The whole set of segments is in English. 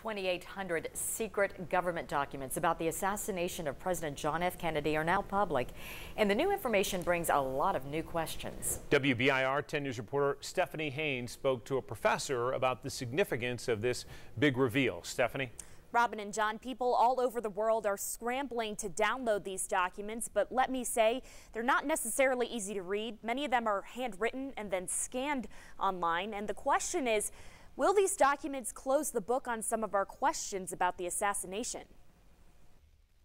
2,800 secret government documents about the assassination of President John F. Kennedy are now public, and the new information brings a lot of new questions. WBIR 10 News reporter Stephanie Haynes spoke to a professor about the significance of this big reveal. Stephanie? Robin and John, people all over the world are scrambling to download these documents, but let me say, they're not necessarily easy to read. Many of them are handwritten and then scanned online, and the question is, will these documents close the book on some of our questions about the assassination?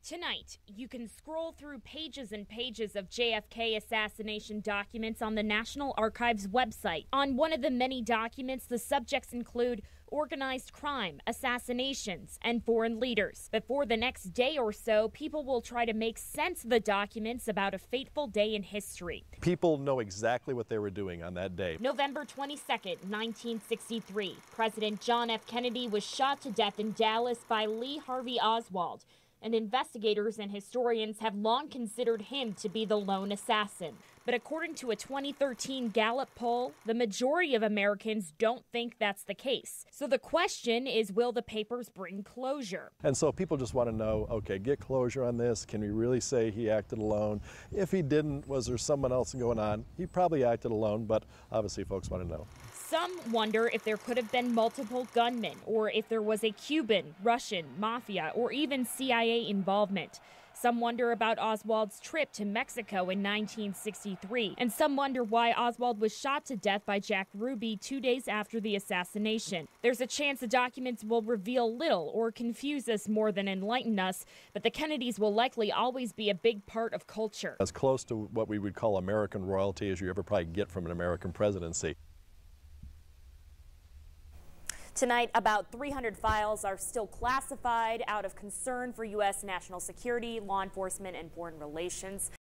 Tonight, you can scroll through pages and pages of JFK assassination documents on the National Archives website. On one of the many documents, the subjects include organized crime, assassinations, and foreign leaders. But for the next day or so, people will try to make sense of the documents about a fateful day in history. People know exactly what they were doing on that day. November 22nd, 1963. President John F. Kennedy was shot to death in Dallas by Lee Harvey Oswald, and investigators and historians have long considered him to be the lone assassin. But according to a 2013 Gallup poll, the majority of Americans don't think that's the case. So the question is, will the papers bring closure? And so people just want to know, okay, get closure on this. Can we really say he acted alone? If he didn't, was there someone else going on? He probably acted alone, but obviously folks want to know. Some wonder if there could have been multiple gunmen, or if there was a Cuban, Russian, mafia, or even CIA involvement. Some wonder about Oswald's trip to Mexico in 1963, and some wonder why Oswald was shot to death by Jack Ruby 2 days after the assassination. There's a chance the documents will reveal little or confuse us more than enlighten us, but the Kennedys will likely always be a big part of culture. As close to what we would call American royalty as you ever probably get from an American presidency. Tonight, about 300 files are still classified out of concern for U.S. national security, law enforcement, and foreign relations.